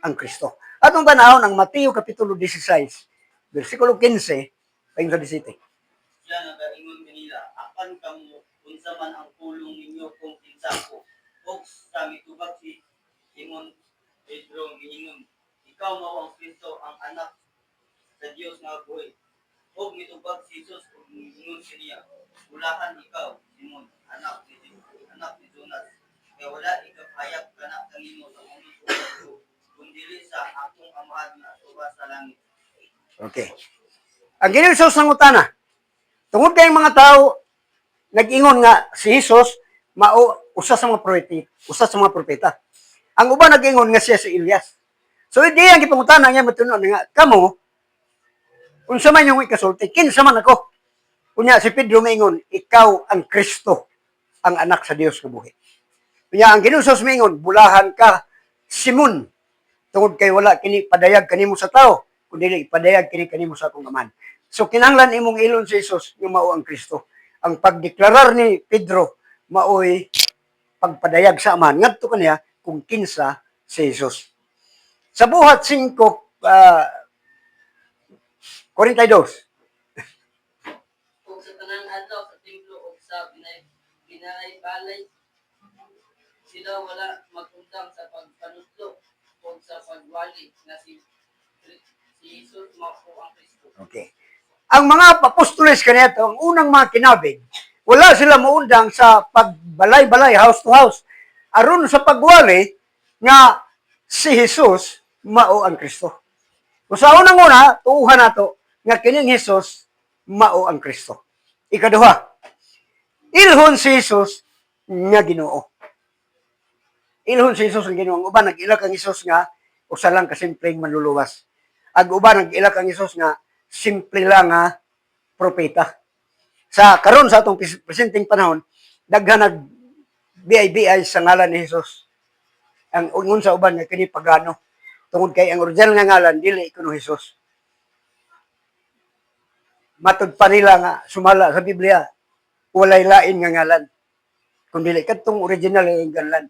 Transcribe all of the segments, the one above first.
ang Kristo. Atong tanahon ang Mateo Kapitulo 16, versikulo 15, payung sa 17. Siya nagaingon kanila, apan kamo unsa man ang pulong ninyo kung kinsa ko. Og sa mitubag si Simon Pedro giingon, ikaw mao ang Kristo ang anak sa Dios nga buhi. Og mitubag si Jesus ug giingon kaniya, ulahan ikaw Simon, anak ni Jonas. Kaya wala ikapayag kana kanimo sa ulo ko, kundi sa akong amahan nga suba sa langit. Okay. Ang Ginoong Hesus nangutana, tungod kayong mga tao, nag-ingon nga si Jesus, usa sa mga propeta. Ang uban nag-ingon nga siya si Elias. So, hindi ang ipangutana niya matunon nga, kamo, unsa man yung ikasulti, kinsa man ako. Kunya, si Pedro maingon, ikaw ang Kristo, ang anak sa Dios nga buhi. Kunya, ang Ginoong Hesus maingon, bulahan ka, Simon, tungod kay wala kini padayag kanimo sa tao, kundi ipadayag kini kanimo sa akong Aman. So kinahanglan imong ilon si Jesus nga mao ang Kristo. Ang pagdeklarar ni Pedro maoy pagpadayag sa Aman ngadto kaniya kung kinsa si Jesus. Sa buhat 5 42. Kung sa tanang adlaw sa templo o sa binay-balay, sila wala magundang sa pagpanudlo o sa pagwali na si Jesus mao ang Kristo. Okay. Ang mga apostoles kaniadto, ang unang mga kinabig, wala sila maundang sa pagbalay-balay, house to house. Aron sa pagwali nga si Jesus mao ang Kristo. Kung sa unang-una, tuuhan nato nga kining Jesus mao ang Kristo. Ikaduha, ilhon si Jesus nga Ginoo. Ilhon si Jesus nga Ginoo. Ang uban nag-ilak ang Jesus nga usa lang ka simpleng manluluwas. Ang uban nag-ilak ang Jesus nga simple lang nga propeta. Sa karon sa atong presenting panahon, daghan nag BI sa ngalan ni Jesus. Ang ungon sa uban nga kini pagano. Tungod kay ang original nga ngalan dili kuno Jesus. Matud pa nila nga sumala sa Biblia, walay lain nga ngalan. Kundi kadtong original nga ngalan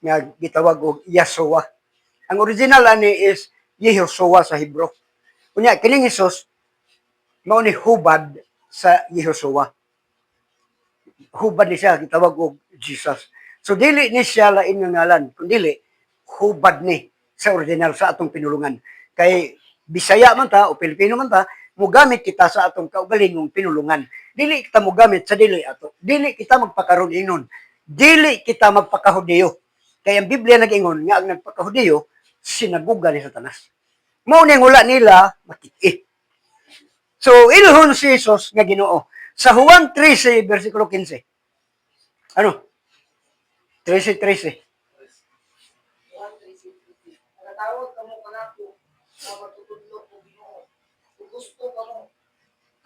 nga gitawag og Yahshua. Ang original ani is Yehoshua sa Hebro. Kunya kining Jesus mao ni hubad sa Yehoshua. Hubad ni siya gitawag og Jesus. So dili ni siya lain nga ngalan, kundi hubad ni sa original sa atong pinulungan. Kay Bisaya man ta o Pilipino man ta, mugamit kita sa atong kaugalingong pinulungan. Dili kita mugamit sa dili ato. Dili kita magpakaron inon. Dili kita magpakahudiyo. Kaya ang Biblia nag-ingon nga ang nagpakahudiyo sinaguga ni Satanas. Mao ning wala nila makiki. So ilhon si Jesus nga Ginoo. Sa Juan 13 versikulo 15. Ano? 13:13. Natawag kamo kanako sa matutudlo ko Ginoo. Kung gusto kamo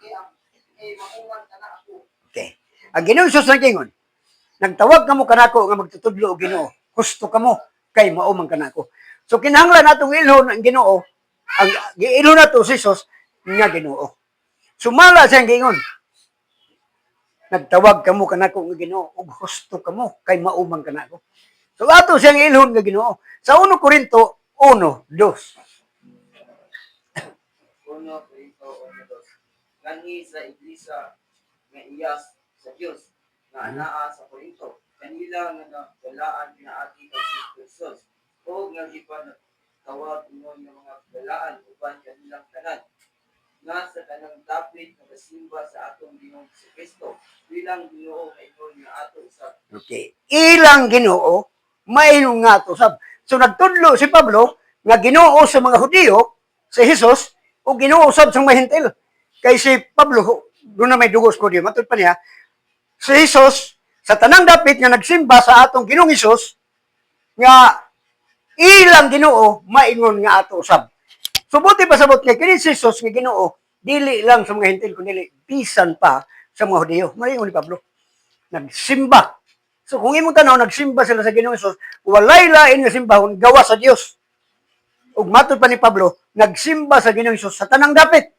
kay mauman kana ako. Okay. Ang Ginoo Jesus nag-ingon, nagtawag kamo kanako nga magtutudlo og Ginoo. Gusto kamo kay mao man kanako. So kinahanglan natong ilhon ang Ginoo, ang giilhon nato si Jesus nga Ginoo. Sumala siya giingon. Nagtawag kamo kanako nga Ginoo ug gusto kamo kay mao man kanako. So ato siyang ilhon nga Ginoo. Sa 1 Korinto 1:2. 1 Korinto 1:2. Gani sa iglesia nga iyas sa Dios nga anaa sa Korinto. Kanila nga galaan pinaagi kang Jesus. O nga gipan tawag ingon nga mga galaan uban kanilang tanan. Nga sa kanang dapit nagasimba sa atong Ginoong si Kristo bilang Ginoo ingon nga ato usab. Okay. Ilang Ginoo maingon nga ato usab. So nagtudlo si Pablo nga Ginoo sa mga Hudiyo si Jesus o Ginoo usab sa mga Hentil. Kay si Pablo doon na may dugos ko diyo. Matud pa niya, si Jesus sa tanang dapit nga nagsimba sa atong Ginoong Jesus nga ilang Ginoo maingon nga ato usab. So buti pasabot nga kini si Jesus nga Ginoo dili lang sa mga Hentil kundi bisan pa sa mga Hudiyo. Maingon ni Pablo. Nagsimba. So kung imong tanaw nagsimba sila sa Ginoong Jesus, walay lain nga simbahon gawa sa Dios. Ug matud pa ni Pablo, nagsimba sa Ginoong Jesus sa tanang dapit.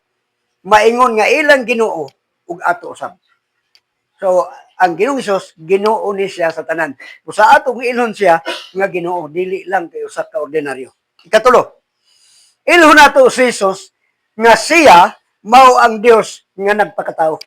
Maingon nga ilang Ginoo ug ato usab. So ang Ginoong Jesus Ginoo ni siya sa tanan. Kung sa atong ilhon siya nga Ginoo dili lang kay usa ka ordinaryo. Ikatulo, ilho nato si Jesus nga siya mao ang Dios nga nagpakatao.